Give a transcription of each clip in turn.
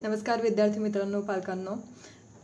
नमस्कार विद्यार्थी मित्रांनो, पालकांनो.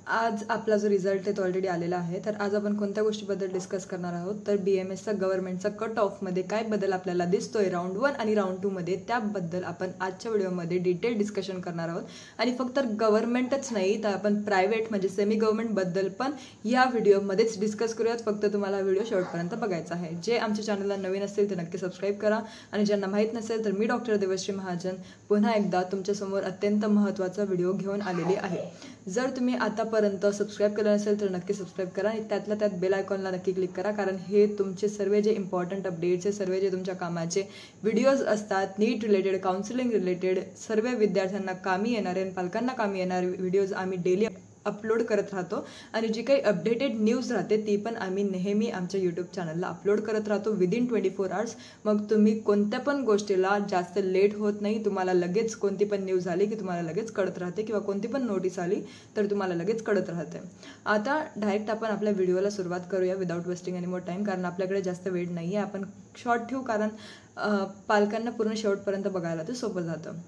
आज आपला जो रिझल्ट आहे तो ऑलरेडी आलेला आहे. तर आज आपण कोणत्या गोष्टीबद्दल डिस्कस करणार आहोत तर BMSचा गव्हर्नमेंटचा कट ऑफमध्ये काय बदल आपल्याला दिसतोय राऊंड 1 आणि राऊंड 2 मध्ये, त्याबद्दल आपण आजच्या व्हिडिओमध्ये डिटेल डिस्कशन करणार आहोत. आणि फक्त गव्हर्नमेंटच नाही तर आपण प्रायव्हेट म्हणजे सेमी गव्हर्नमेंटबद्दल पण या व्हिडिओमध्येच डिस्कस करूयात. फक्त तुम्हाला व्हिडिओ शेवटपर्यंत बघायचा आहे. जे आमच्या चॅनलला नवीन असतील ते नक्की सबस्क्राईब करा आणि ज्यांना माहीत नसेल तर मी डॉक्टर देवश्री महाजन पुन्हा एकदा तुमच्यासमोर अत्यंत महत्त्वाचा व्हिडिओ घेऊन आलेली आहे. जर तुम्ही आतापर्यंत सबस्क्राईब केलं नसेल तर नक्की सबस्क्राईब करा आणि त्यातल्या त्यात बेल आयकॉनला नक्की क्लिक करा, कारण हे तुमचे सर्व जे इम्पॉर्टंट अपडेट्स आहे, सर्व जे तुमच्या कामाचे व्हिडिओज असतात, नीट रिलेटेड, काउन्सिलिंग रिलेटेड, सर्व विद्यार्थ्यांना कामी येणारे आणि पालकांना कामी येणारे व्हिडिओज आम्ही डेली अपलोड करत राहतो. आणि जी काही अपडेटेड न्यूज राहते ती पण आम्ही नेहमी आमच्या यूट्यूब चॅनलला अपलोड करत राहतो विदिन 24 आवर्स. मग तुम्ही कोणत्या पण गोष्टीला जास्त लेट होत नाही. तुम्हाला लगेच कोणती पण न्यूज आली की तुम्हाला लगेच कळत राहते, किंवा कोणती पण नोटीस आली तर तुम्हाला लगेच कळत राहते. आता डायरेक्ट आपण आपल्या व्हिडिओला सुरुवात करूया without wasting any more time, कारण आपल्याकडे जास्त वेळ नाही आहे. आपण शॉर्ट ठेवू, कारण पालकांना पूर्ण शेवटपर्यंत बघायला ते सोपं जातं.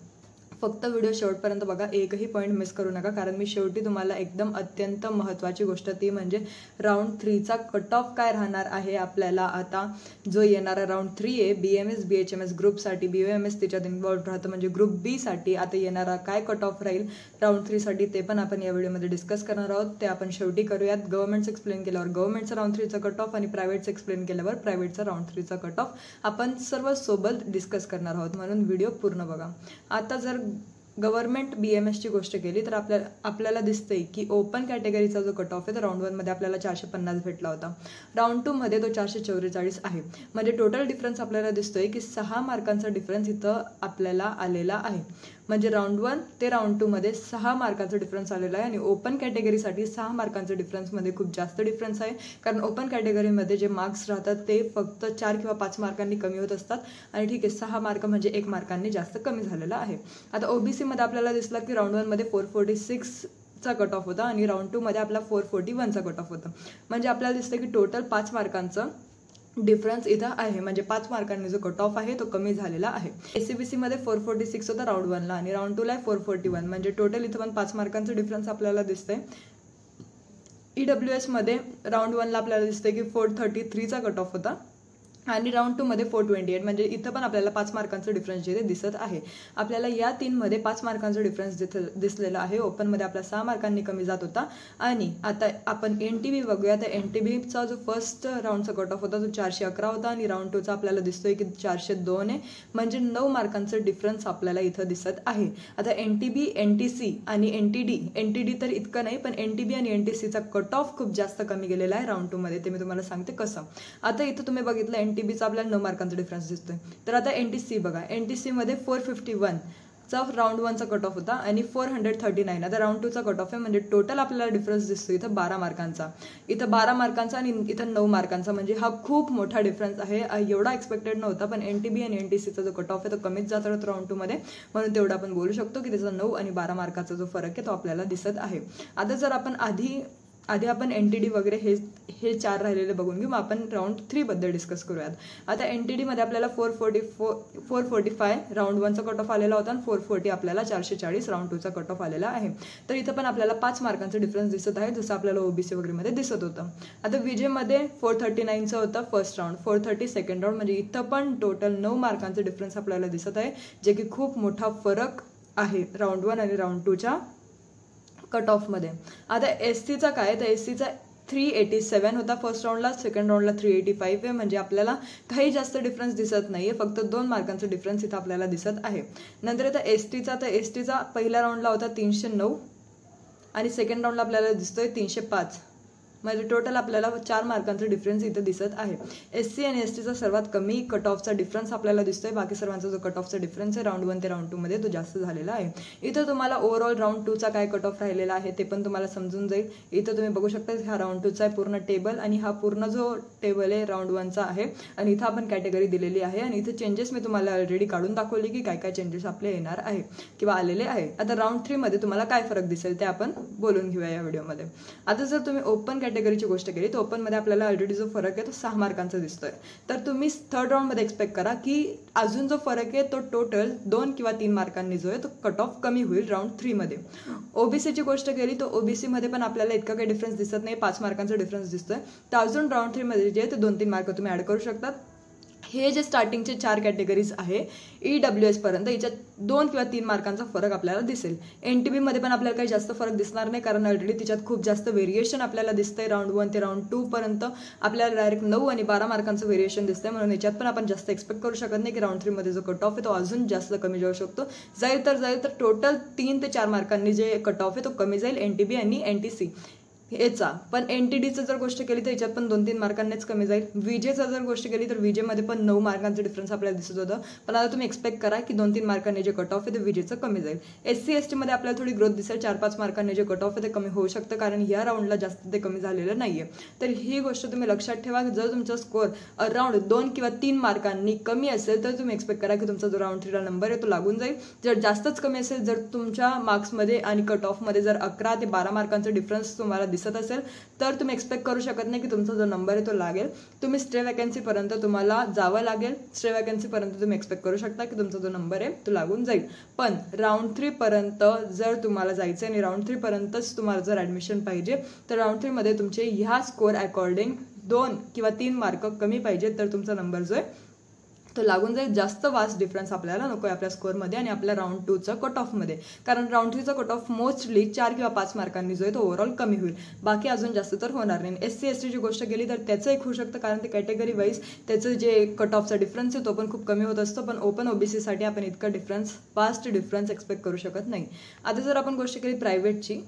फक्त व्हिडिओ शेवटपर्यंत बघा, एकही पॉईंट मिस करू नका, कारण मी शेवटी तुम्हाला एकदम अत्यंत महत्त्वाची गोष्ट ती म्हणजे राऊंड 3चा कट ऑफ काय राहणार आहे. आपल्याला आता जो येणारा राऊंड 3 आहे BMS BHMS ग्रुपसाठी, BOMS त्याच्यात इन्व्हॉल्व्ह राहतं म्हणजे ग्रुप बी साठी आता येणारा काय कट ऑफ राहील राऊंड 3 साठी ते पण आपण या व्हिडिओमध्ये डिस्कस करणार आहोत. ते आपण शेवटी करूयात. गव्हर्नमेंटचं एक्सप्लेन केल्यावर गव्हर्नमेंटचा राऊंड 3चा कट ऑफ आणि प्रायव्हेटचं एक्सप्लेन केल्यावर प्रायव्हेटचा राऊंड 3चा कट ऑफ आपण सर्व सोबत डिस्कस करणार आहोत, म्हणून व्हिडिओ पूर्ण बघा. आता जर गव्हर्नमेंट BMSची गोष्ट केली तर आपल्याला दिसतंय की ओपन कॅटेगरीचा जो कट ऑफ आहे तर राऊंड 1 मध्ये आपल्याला 450 भेटला होता. राऊंड 2 मध्ये तो 444 आहे. म्हणजे टोटल डिफरन्स आपल्याला दिसतोय की 6 मार्कांचा डिफरन्स इथं आपल्याला आलेला आहे. म्हणजे राऊंड 1 ते राऊंड 2 मध्ये 6 मार्कांचा डिफरन्स आलेला आहे. आणि ओपन कॅटेगरीसाठी 6 मार्कांचा डिफरन्समध्ये खूप जास्त डिफरन्स आहे, कारण ओपन कॅटेगरीमध्ये जे मार्क्स राहतात ते फक्त 4 किंवा 5 मार्कांनी कमी होत असतात. आणि ठीक आहे, 6 मार्क म्हणजे 1 मार्कांनी जास्त कमी झालेला आहे. आता OBC मध्ये आपल्याला दिसलं की राऊंड 1 मध्ये 446चा कट ऑफ होता आणि राऊंड 2 मध्ये आपला 441चा कट ऑफ होता. म्हणजे आपल्याला दिसतं की टोटल 5 मार्कांचं डिफरन्स इथं आहे. म्हणजे 5 मार्कांनी जो कट ऑफ आहे तो कमी झालेला आहे. SCBC मध्ये 446 होता राऊंड 1ला आणि राऊंड 2ला 441. म्हणजे टोटल इथं पण 5 मार्कांचं डिफरन्स आपल्याला दिसतंय. EWS मध्ये राऊंड 1ला आपल्याला दिसतंय की 433चा कट ऑफ होता आणि राऊंड 2 मध्ये 428. म्हणजे इथं पण आपल्याला 5 मार्कांचं डिफरन्स जे दिसत आहे. आपल्याला या 3 मध्ये 5 मार्कांचं डिफरन्स दिसलेला आहे. ओपन मध्ये आपला 6 मार्कांनी कमी जात होता. आणि आता आपण NTB बघूया. तर NTBचा जो फर्स्ट राऊंडचा कट ऑफ होता तो 411 होता आणि राऊंड 2चा आपल्याला दिसतोय की 402 आहे. म्हणजे 9 मार्कांचं डिफरन्स आपल्याला इथं दिसत आहे. आता NTB NTC आणि NTD तर इतकं नाही, पण NTB आणि NTCचा कट ऑफ खूप जास्त कमी गेलेला आहे राऊंड 2 मध्ये. ते मी तुम्हाला सांगते कसं. आता इथं तुम्ही बघितलं NTBचा आपल्याला 9 मार्कांचा डिफरन्स दिसतोय. तर आता NTC बघा. NTC मध्ये 451चा राऊंड 1चा कट ऑफ होता आणि 439 आता राऊंड 2चा कट ऑफ आहे. म्हणजे टोटल आपल्याला डिफरन्स दिसतो इथं 12 मार्कांचा. इथं 12 मार्कांचा आणि इथं 9 मार्कांचा. म्हणजे हा खूप मोठा डिफरन्स आहे. एवढा एक्सपेक्टेड नव्हता, पण NTB आणि NTCचा जो कट ऑफ आहे तो कमीच जात राहतो राऊंड 2 मध्ये. म्हणून तेवढं आपण बोलू शकतो की त्याचा 9 आणि 12 मार्काचा जो फरक आहे तो आपल्याला दिसत आहे. आता जर आपण आधी आपण NTD वगैरे हे 4 राहिलेले बघून घेऊ. मग आपण राऊंड 3 बद्दल डिस्कस करूयात. आता NTD मध्ये आपल्याला 445 राऊंड 1चा कट ऑफ आलेला होता आणि 440 आपल्याला 440 राऊंड 2चा कट ऑफ आलेला आहे. तर इथं पण आपल्याला 5 मार्कांचा डिफरन्स दिसत आहे, जसं आपल्याला OBC वगैरे मध्ये दिसत होतं. आता VJ मध्ये 439चा होता फर्स्ट राऊंड, 430 सेकंड राऊंड. म्हणजे इथं पण टोटल 9 मार्कांचा डिफरन्स आपल्याला दिसत आहे, जे की खूप मोठा फरक आहे राऊंड 1 आणि राऊंड 2च्या कट ऑफ मध्ये. आता SCचा काय, तर SCचा 387 होता फर्स्ट राऊंडला, सेकंड राऊंडला 385 आहे. म्हणजे आपल्याला काही जास्त डिफरन्स दिसत नाहीये, फक्त 2 मार्कांचा डिफरन्स इथं आपल्याला दिसत आहे. नंतर आता STचा पहिल्या राऊंडला होता 309 आणि सेकंड राऊंडला आपल्याला दिसतोय 305. म्हणजे टोटल आपल्याला 4 मार्कांचा डिफरन्स इथं दिसत आहे. SC आणि STचा सर्वात कमी कट ऑफचा डिफरन्स आपल्याला दिसतोय. बाकी सर्वांचा जो कट ऑफचा डिफरन्स आहे राऊंड 1 ते राऊंड 2 मध्ये तो जास्त झालेला आहे. इथं तुम्हाला ओव्हरऑल राऊंड 2चा काय कट ऑफ राहिलेला आहे ते पण तुम्हाला समजून जाईल. इथं तुम्ही बघू शकता हा राऊंड 2चा आहे पूर्ण टेबल आणि हा पूर्ण जो टेबल आहे राऊंड 1चा आहे. आणि इथं आपण कॅटेगरी दिलेली आहे आणि इथे चेंजेस मी तुम्हाला ऑलरेडी काढून दाखवले की काय काय चेंजेस आपले येणार आहे किंवा आलेले आहे. आता राऊंड 3 मध्ये तुम्हाला काय फरक दिसेल ते आपण बोलून घेऊया या व्हिडिओमध्ये. आता जर तुम्ही ओपन कॅटेगरीची गोष्ट केली तर ओपनमध्ये आपल्याला ऑलरेडी जो फरक आहे तो 6 मार्कांचा दिसतोय. तर तुम्ही थर्ड राऊंडमध्ये एक्सपेक्ट करा की अजून जो फरक आहे तो टोटल 2 किंवा 3 मार्कांनी जो आहे तो कट ऑफ कमी होईल राऊंड 3 मध्ये. ओबीसीची गोष्ट केली तर ओबीसी मध्ये पण आपल्याला इतका काही डिफरन्स दिसत नाही, 5 मार्कांचा डिफरन्स दिसतोय. तर अजून राऊंड 3 मध्ये जे आहे ते 2-3 मार्क तुम्ही ऍड करू शकतात. हे जे स्टार्टिंगचे 4 कॅटेगरीज आहे EWS पर्यंत याच्यात 2 किंवा 3 मार्कांचा फरक आपल्याला दिसेल. NTB मध्ये पण आपल्याला काही जास्त फरक दिसणार नाही, कारण ऑलरेडी तिच्यात खूप जास्त व्हेरिएशन आपल्याला दिसतंय. राऊंड 1 ते राऊंड 2 पर्यंत आपल्याला डायरेक्ट 9 आणि 12 मार्कांचं व्हेरिएशन दिसतंय, म्हणून याच्यात पण आपण जास्त एक्सपेक्ट करू शकत नाही की राऊंड 3 मध्ये जो कट ऑफ आहे तो अजून जास्त कमी जाऊ शकतो. जाईल तर टोटल 3 ते 4 मार्कांनी जे कट ऑफ आहे तो कमी जाईल NTB आणि NTC याचा. पण NTDचं जर गोष्ट केली तर याच्यात पण 2-3 मार्कांनीच कमी जाईल. विजेचा जर गोष्ट केली तर विजेमध्ये पण 9 मार्कांचं डिफरन्स आपल्याला दिसत होतं, पण आता तुम्ही एक्सपेक्ट करा की 2-3 मार्कांनी जे कट ऑफ आहे ते विजेचं कमी जाईल. SC/ST मध्ये आपल्याला थोडी ग्रोथ दिसेल, 4-5 मार्कांनी जे कट ऑफ आहे ते कमी होऊ शकतं, कारण या राऊंडला जास्त ते कमी झालेलं नाहीये. तर ही गोष्ट तुम्ही लक्षात ठेवा. जर तुमचा स्कोअर अराउंड 2 किंवा 3 मार्कांनी कमी असेल तर तुम्ही एक्सपेक्ट करा की तुमचा जो राऊंड 3 ला नंबर आहे तो लागून जाईल. जर जास्तच कमी असेल, जर तुमच्या मार्क्समध्ये आणि कट ऑफमध्ये जर 11 ते 12 मार्कांचा डिफरन्स तुम्हाला दिसत असेल तर तुम्ही एक्सपेक्ट करू शकत नाही की तुमचा जो नंबर आहे तो लागेल. तुम्ही स्टे वॅकन्सी पर्यंत तुम्हाला जावं लागेल. स्टे वॅकन्सी पर्यंत तुम्ही एक्सपेक्ट करू शकता की तुमचा जो नंबर आहे तो लागून जाईल. पण राऊंड 3 पर्यंत जर तुम्हाला जायचं आणि राऊंड 3 पर्यंतच तुम्हाला जर ऍडमिशन पाहिजे तर राऊंड 3 मध्ये तुमचे ह्या स्कोअर अकॉर्डिंग 2 किंवा 3 मार्क कमी पाहिजे तर तुमचा नंबर जो आहे तो लागून जाईल. जास्त वास्ट डिफरन्स आपल्याला नको आहे आपल्या स्कोअरमध्ये आणि आपल्या राऊंड 2चा कट ऑफमध्ये, कारण राऊंड 3चा कट ऑफ मोस्टली 4 किंवा 5 मार्कांनी जो आहे तो ओव्हरऑल कमी होईल. बाकी अजून जास्त तर होणार नाही. SC/STची गोष्ट केली तर त्याचं एक होऊ शकतं, कारण ते कॅटेगरी वाईज त्याचं जे कट ऑफचा डिफरन्स आहे तो पण खूप कमी होत असतो, पण ओपन OBCसाठी आपण इतका वास्ट डिफरन्स एक्सपेक्ट करू शकत नाही. आता जर आपण गोष्ट केली प्रायव्हेटची,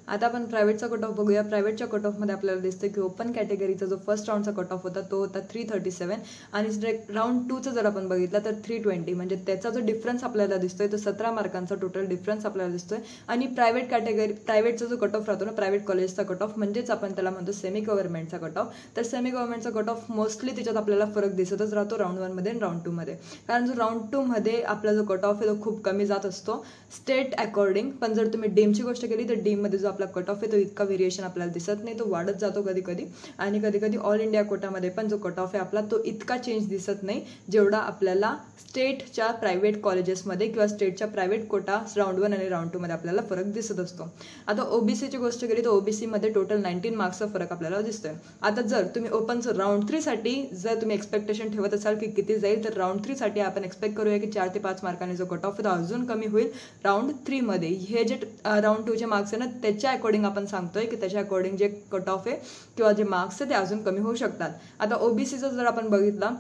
आता आपण प्रायव्हेटचा कट ऑफ बघूया. प्रायव्हेटच्या कट ऑफमध्ये आपल्याला दिसतं की ओपन कॅटेगरीचा जो फर्स्ट राऊंडचा कट ऑफ होता तो होता 337 आणि राऊंड 2चा जर आपण बघितला तर 320, म्हणजे त्याचा जो डिफरन्स आपल्याला दिसतोय तो 17 मार्कांचा टोटल डिफरन्स आपल्याला दिसतोय. आणि प्रायव्हेट कॅटेगरी प्रायव्हेटचा जो कट ऑफ राहतो ना, प्रायव्हेट कॉलेजचा कट ऑफ म्हणजेच आपण त्याला म्हणतो सेमी गव्हर्नमेंटचा कट ऑफ, तर सेमी गव्हर्नमेंटचा कट ऑफ मोस्टली त्याच्यात आपल्याला फरक दिसतच राहतो राऊंड 1 मध्ये आणि राऊंड 2 मध्ये, कारण जो राऊंड 2 मध्ये आपला जो कट ऑफ आहे तो खूप कमी जात असतो स्टेट अकॉर्डिंग. पण जर तुम्ही डीमची गोष्ट केली तर डीम मध्ये जो आपला कट ऑफ आहे तो इतका व्हेरिएशन आपल्याला दिसत नाही, तो वाढत जातो कधी कधी, आणि कधी कधी ऑल इंडिया कोटामध्ये पण जो कट ऑफ आहे आपला तो इतका चेंज दिसत नाही जेवढा आपल्याला स्टेटच्या प्रायव्हेट कॉलेजेसमध्ये किंवा स्टेटच्या प्रायव्हेट कोटा राऊंड 1 आणि राऊंड 2 मध्ये आपल्याला फरक दिसत असतो. आता ओबीसीची गोष्ट केली तर ओबीसी मध्ये टोटल 19 मार्क्सचा फरक आपल्याला दिसतोय. आता जर तुम्ही ओपनचं राऊंड 3 साठी जर तुम्ही एक्सपेक्टेशन ठेवत असाल की किती जाईल, तर राऊंड 3 साठी आपण एक्सपेक्ट करूया की 4 ते 5 मार्कांनी जो कट ऑफ आहे तो अजून कमी होईल राऊंड 3 मध्ये. हे जे राऊंड 2 चे मार्क्स आहे ना त्याच्या अकॉर्डिंग आपण सांगतोय की त्याच्या अकॉर्डिंग जे कट ऑफ आहे किंवा जे मार्क्स आहे ते अजून कमी होऊ शकतात. आता ओबीसीचा जर आपण बघितला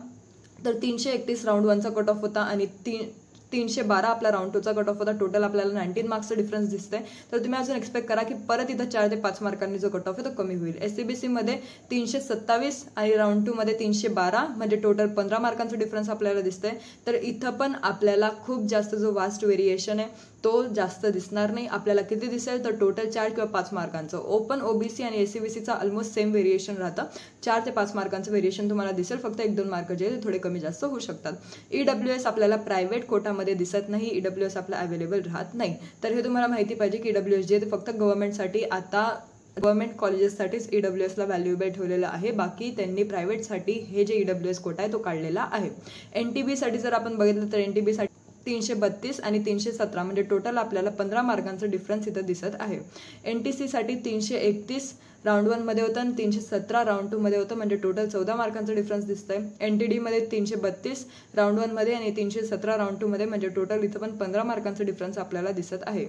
तर 331 राऊंड 1चा कट ऑफ होता आणि 312 आपला राऊंड 2चा कट ऑफ होता. टोटल आपल्याला 19 मार्क्सचा डिफरन्स दिसतंय. तर तुम्ही अजून एक्सपेक्ट करा की परत इथं 4 ते 5 मार्कांनी जो कट ऑफ आहे तो कमी होईल. SCBC मध्ये 327 आणि राऊंड 2 मध्ये 312, म्हणजे टोटल 15 मार्कांचा डिफरन्स आपल्याला दिसतंय. तर इथं पण आपल्याला खूप जास्त जो वास्ट व्हेरिएशन आहे तो जास्त दिसणार नाही. आपल्याला किती दिसेल तर टोटल 4 किंवा 5 मार्कांचं. ओपन ओबीसी आणि SCBCचा ऑलमोस्ट सेम व्हेरिएशन राहतं. 4 ते 5 मार्कांचं व्हेरिएशन तुम्हाला दिसेल. फक्त 1-2 मार्क जे थोडे कमी जास्त होऊ शकतात. EWS आपल्याला प्रायव्हेट कोटामध्ये दिसत नाही. EWS आपला अवेलेबल राहत नाही. तर हे तुम्हाला माहिती पाहिजे की EWS जे ते फक्त गव्हर्नमेंटसाठी, आता गव्हर्नमेंट कॉलेजेससाठीच EWS ला व्हॅल्युएबल ठेवलेलं आहे. बाकी त्यांनी प्रायव्हेटसाठी हे जे EWS कोटा आहे तो काढलेला आहे. NTB साठी जर आपण बघितलं तर NTB साठी 332 आणि 317, म्हणजे टोटल आपल्याला 15 मार्कांचं डिफरन्स इथं दिसत आहे. NTC साठी 331 राऊंड 1 मध्ये होतं आणि 317 राऊंड 2 मध्ये होतं, म्हणजे टोटल 14 मार्कांचं डिफरन्स दिसतंय. NTD मध्ये 332 राऊंड 1 मध्ये आणि 317 राऊंड 2 मध्ये, म्हणजे टोटल इथं पण 15 मार्कांचं डिफरन्स आपल्याला दिसत आहे.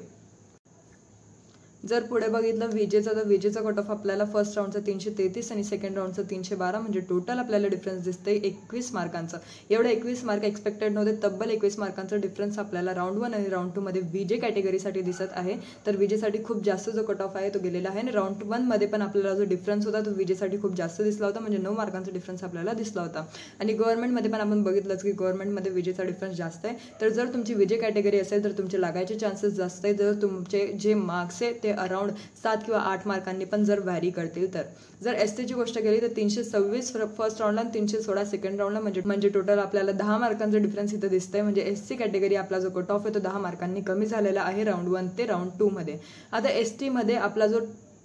जर पुढे बघितलं विजेचा, तर विजेचा कट ऑफ आपल्याला फर्स्ट राऊंडचा 333 आणि सेकंड राऊंडचा 312, म्हणजे टोटल आपल्याला डिफरन्स दिसतंय 21 मार्कांचं. एवढं 21 मार्क एक्सपेक्टेड नव्हते. तब्बल 21 मार्कांचा डिफरन्स आपल्याला राऊंड 1 आणि राऊंड 2 मध्ये विजे कॅटेगरीसाठी दिसत आहे. तर विजेसाठी खूप जास्त जो कट ऑफ आहे तो गेलेला आहे आणि राऊंड 1 मध्ये पण आपल्याला जो डिफरन्स होता तो विजेसाठी खूप जास्त दिसला होता, म्हणजे 9 मार्कांचा डिफरन्स आपल्याला दिसला होता. आणि गव्हर्नमेंटमध्ये पण आपण बघितलंच की गव्हर्नमेंटमध्ये विजेचा डिफरन्स जास्त आहे. तर जर तुमची विजे कॅटेगरी असेल तर तुमचे लागायचे चान्सेस जास्त आहे. जर तुमचे जे मार्क्स आहे ते अराउंड 7 किंवा 8 मार्कांनी पण जर व्हॅरी करतील तर. जर एसटीची गोष्ट केली तर 326 फर्स्ट राऊंडला आणि 316 सेकंड राऊंडला, म्हणजे टोटल आपल्याला 10 मार्कांचा डिफरन्स इथं दिसतंय. म्हणजे एससी कॅटेगरी आपला जो कट ऑफ आहे तो 10 मार्कांनी कमी झालेला आहे राऊंड 1 ते राऊंड 2 मध्ये. आता एसटी मध्ये आपला जो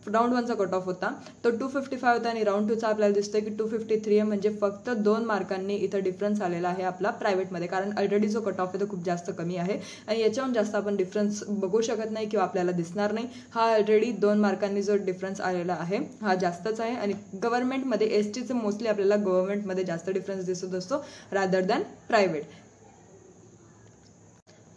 राऊंड 1चा कट ऑफ होता तो 255 होता आणि राऊंड 2चा आपल्याला दिसतोय की 253 आहे, म्हणजे फक्त 2 मार्कांनी इथं डिफरन्स आलेला आहे आपला प्रायव्हेटमध्ये, कारण ऑलरेडी जो कट ऑफ आहे तो खूप जास्त कमी आहे आणि याच्याहून जास्त आपण डिफरन्स बघू शकत नाही किंवा आपल्याला दिसणार नाही. हा ऑलरेडी 2 मार्कांनी जो डिफरन्स आलेला आहे हा जास्तच आहे आणि गव्हर्नमेंटमध्ये एसटीचं मोस्टली आपल्याला गव्हर्नमेंटमध्ये जास्त डिफरन्स दिसत असतो रादर दॅन प्रायव्हेट.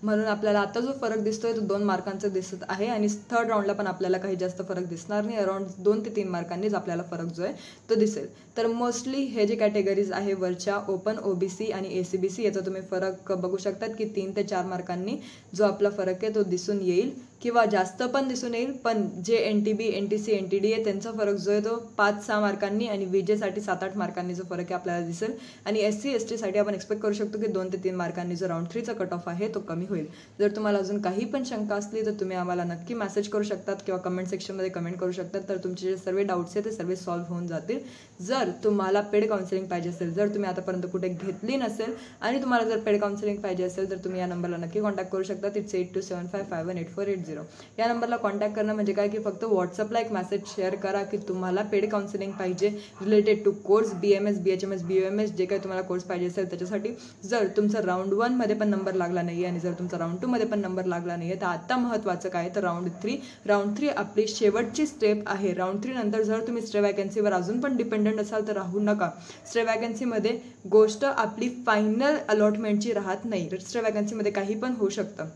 म्हणून आपल्याला आता जो फरक दिसतोय तो 2 मार्कांचा दिसत आहे आणि थर्ड राऊंडला पण आपल्याला काही जास्त फरक दिसणार नाही. अराउंड 2 ते 3 मार्कांनीच आपल्याला फरक जो आहे तो दिसेल. तर मोस्टली हे जे कॅटेगरीज आहे वरच्या ओपन, ओबीसी आणि एसीबीसी याचा तुम्ही फरक बघू शकतात की 3 ते 4 मार्कांनी जो आपला फरक आहे तो दिसून येईल किंवा जास्त पण दिसून येईल. पण जे एनटीबी, एनटीसी, एनटीडी आहे त्यांचा फरक जो आहे तो 5-6 मार्कांनी आणि विजेसाठी 7-8 मार्कांनी जो फरक आहे आपल्याला दिसेल आणि एससी एसटीसाठी आपण एक्सपेक्ट करू शकतो की 2 ते 3 मार्कांनी जो राऊंड 3चा कट ऑफ आहे तो कमी होईल. जर तुम्हाला अजून काही पण शंका असली तर तुम्ही आम्हाला नक्की मेसेज करू शकतात किंवा कमेंट सेक्शनमध्ये कमेंट करू शकतात. तर तुमचे जे सर्व डाऊट्स आहेत ते सर्व सॉल्व्ह होऊन जातील. जर तुम्हाला पेड काउन्सिलिंग पाहिजे असेल, जर तुम्ही आतापर्यंत कुठे घेतली नसेल आणि तुम्हाला जर पेड काउन्सिलिंग पाहिजे असेल तर तुम्ही या नंबरला नक्की कॉन्टॅक्ट करू शकता. इट्स 8275518480. या नंबरला कॉन्टॅक्ट करणं म्हणजे काय की फक्त व्हॉट्सअपला एक मेसेज शेअर करा की तुम्हाला पेड काउन्सिलिंग पाहिजे related to course BMS, BHMS, BUMS जे काही तुम्हाला कोर्स पाहिजे असेल त्याच्यासाठी. जर तुमचा राऊंड 1 मध्ये पण नंबर लागला नाही आणि जर तुमचा राऊंड 2 मध्ये पण नंबर लागला नाहीये तर आता महत्त्वाचं काय तर राऊंड 3 आपली शेवटची स्टेप आहे. राऊंड 3 नंतर जर तुम्ही स्टे वॅकन्सीवर अजून पण डिपेंडंट असाल तर राहू नका. स्टे वॅकन्सीमध्ये गोष्ट आपली फायनल अलॉटमेंटची राहत नाही. स्टे वॅकन्सीमध्ये काही पण होऊ शकतं,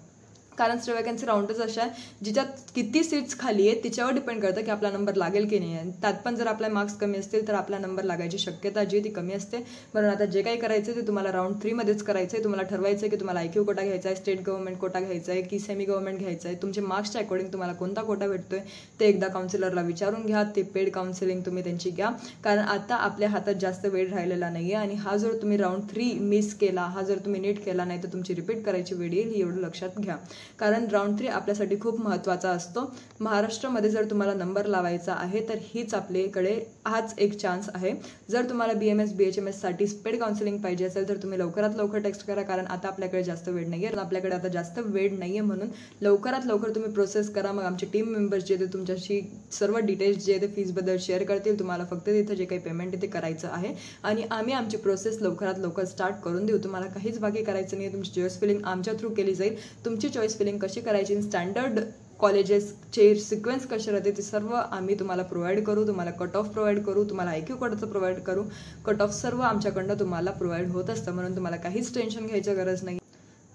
कारण स्टे वॅकन्सी राऊंडच अशा आहे जिच्यात किती सीट्स खाली आहे तिच्यावर डिपेंड करतं की आपला नंबर लागेल की नाही. आणि त्यात पण जर आपले मार्क्स कमी असतील तर आपला नंबर लागायची शक्यता जी ती कमी असते. म्हणून आता जे काही करायचं ते तुम्हाला राऊंड 3 मध्येच करायचं आहे. तुम्हाला ठरवायचं आहे की तुम्हाला IQ कोटा घ्यायचा आहे, स्टेट गव्हर्नमेंट कोटा घ्यायचा आहे की सेमी गव्हर्नमेंट घ्यायचा आहे. तुमचे मार्क्सच्या अकॉर्डिंग तुम्हाला कोणता कोटा भेटतोय ते एकदा काउन्सिलरला विचारून घ्या. ते पेड काउन्सिलिंग तुम्ही त्यांची घ्या, कारण आता आपल्या हातात जास्त वेळ राहिलेला नाही आहे आणि हा जर तुम्ही राऊंड 3 मिस केला, हा जर तुम्ही नीट केला नाही तर तुमची रिपीट करायची वेळ येईल, ही एवढं लक्षात घ्या. कारण राऊंड 3 आपल्यासाठी खूप महत्त्वाचा असतो. महाराष्ट्रामध्ये जर तुम्हाला नंबर लावायचा आहे तर हीच आपल्याकडे हाच एक चान्स आहे. जर तुम्हाला BMS, BHMS साठी पेड काउन्सिलिंग पाहिजे असेल तर तुम्ही लवकरात लवकर टेक्स्ट करा, कारण आता आपल्याकडे जास्त वेळ नाही आहे. आपल्याकडे आता जास्त वेळ नाही आहे म्हणून लवकरात लवकर तुम्ही प्रोसेस करा. मग आमचे टीम मेंबर्स जे ते तुमच्याशी सर्व डिटेल्स जे ते फीजबद्दल शेअर करतील. तुम्हाला फक्त तिथं जे काही पेमेंट आहे ते करायचं आहे आणि आम्ही आमची प्रोसेस लवकरात लवकर स्टार्ट करून देऊ. तुम्हाला काहीच बाकी करायचं नाही. तुमची चॉईस फिलिंग आमच्या थ्रू केली जाईल. तुमची चॉईस फिलिंग कशी करायची, स्टँडर्ड कॉलेजेसचे सिक्वेन्स कसे राहते ते सर्व आम्ही तुम्हाला प्रोव्हाइड करू. तुम्हाला कट ऑफ प्रोव्हाइड करू, तुम्हाला IQ कोटाचं प्रोव्हाइड करू. कट ऑफ सर्व आमच्याकडनं तुम्हाला प्रोव्हाइड होत असतं, म्हणून तुम्हाला काहीच टेन्शन घ्यायची गरज नाही.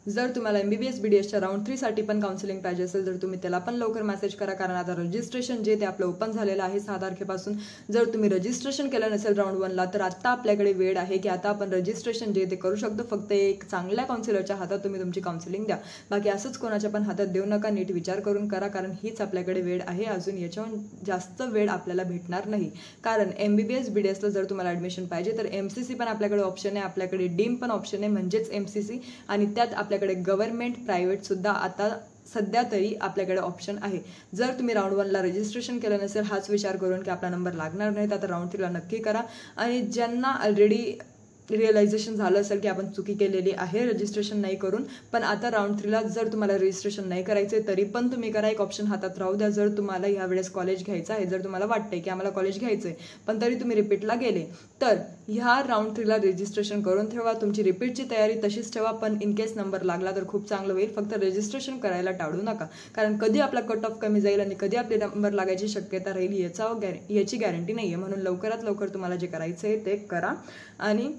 जर तुम्हाला MBBS BDSच्या राऊंड 3 साठी पण काउन्सिलिंग पाहिजे असेल तर तुम्ही त्याला पण लवकर मेसेज करा, कारण आता रजिस्ट्रेशन जे ते आपलं ओपन झालेलं आहे 6 तारखेपासून. जर तुम्ही रजिस्ट्रेशन केलं नसेल राऊंड 1ला तर आता आपल्याकडे वेळ आहे की आता आपण रजिस्ट्रेशन जे ते करू शकतो. फक्त एक चांगल्या काउन्सिलरच्या हातात तुम्ही तुमची काउन्सिलिंग द्या. बाकी असंच कोणाच्या पण हातात देऊ नका. नीट विचार करून करा, कारण हीच आपल्याकडे वेळ आहे. अजून याच्याहून जास्त वेळ आपल्याला भेटणार नाही. कारण MBBS BDSला जर तुम्हाला ॲडमिशन पाहिजे तर MCC पण आपल्याकडे ऑप्शन आहे, आपल्याकडे डीम पण ऑप्शन आहे म्हणजेच MCC, आणि त्यात आपल्याकडे गव्हर्नमेंट प्रायव्हेट सुद्धा आता सध्या तरी आपल्याकडे ऑप्शन आहे. जर तुम्ही राऊंड 1ला रजिस्ट्रेशन केलं नसेल हाच विचार करून की आपला नंबर लागणार नाही तर आता राऊंड 3ला नक्की करा. आणि ज्यांना ऑलरेडी रिअलायझेशन झालं असेल की आपण चुकी केलेली आहे रजिस्ट्रेशन नाही करून, पण आता राऊंड 3ला जर तुम्हाला रजिस्ट्रेशन नाही करायचे तरी पण तुम्ही करा. एक ऑप्शन हातात राहू द्या. जर तुम्हाला यावेळेस कॉलेज घ्यायचं आहे, जर तुम्हाला वाटतंय की आम्हाला कॉलेज घ्यायचं आहे पण तरी तुम्ही रिपीटला गेले तर ह्या राऊंड 3ला रजिस्ट्रेशन करून ठेवा. तुमची रिपीटची तयारी तशीच ठेवा, पण इन केस नंबर लागला तर खूप चांगलं होईल. फक्त रजिस्ट्रेशन करायला टाळू नका, कारण कधी आपला कट ऑफ कमी जाईल आणि कधी आपले नंबर लागायची शक्यता राहील याची गॅरंटी नाही आहे. म्हणून लवकरात लवकर तुम्हाला जे करायचं आहे ते करा. आणि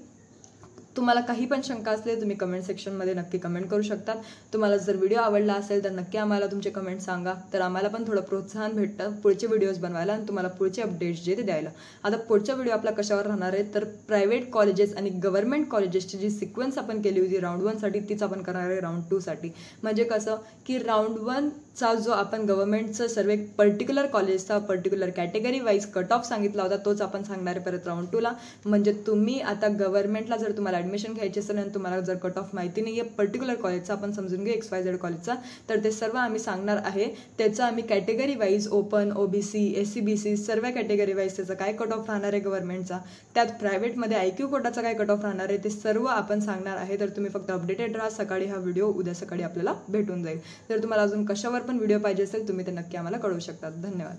तुम्हाला काही पण शंका असले तुम्ही कमेंट सेक्शनमध्ये नक्की कमेंट करू शकतात. तुम्हाला जर व्हिडिओ आवडला असेल तर नक्की आम्हाला तुमचे कमेंट सांगा, तर आम्हाला पण थोडं प्रोत्साहन भेटतं पुढचे व्हिडिओज बनवायला आणि तुम्हाला पुढचे अपडेट्स जे ते द्यायला. आता पुढचा व्हिडिओ आपला कशावर राहणार आहे तर प्रायव्हेट कॉलेजेस आणि गव्हर्नमेंट कॉलेजेसची जी सिक्वेन्स आपण केली होती राऊंड 1 साठी तीच आपण करणार आहे राऊंड 2 साठी. म्हणजे कसं की राऊंड 1चा जो आपण गव्हर्नमेंटचं सर्व पर्टिक्युलर कॉलेजचा particular category wise cut off सांगितला होता तोच आपण सांगणार आहे परत राऊंड 2ला. म्हणजे तुम्ही आता गव्हर्नमेंटला जर तुम्हाला ॲडमिशन घ्यायचे असेल आणि तुम्हाला जर कट ऑफ माहिती नाही आहे पर्टिक्युलर कॉलेजचा, आपण समजून घेऊ XYZ कॉलेजचा, तर ते सर्व आम्ही सांगणार आहे. त्याचं आम्ही category wise open, OBC, SC BC सर्व कॅटेगरी वाईज त्याचा काय कट ऑफ राहणार आहे गव्हर्नमेंटचा, त्यात प्रायव्हेटमध्ये IQ कोटाचा काय कट ऑफ राहणार आहे ते सर्व आपण सांगणार आहे. तर तुम्ही फक्त अपडेटेड राहा. सकाळी हा व्हिडिओ उद्या सकाळी आपल्याला भेटून जाईल. जर तुम्हाला अजून कशावर पण व्हिडिओ पाहिजे असेल तुम्ही ते नक्की आम्हाला कळवू शकता. धन्यवाद.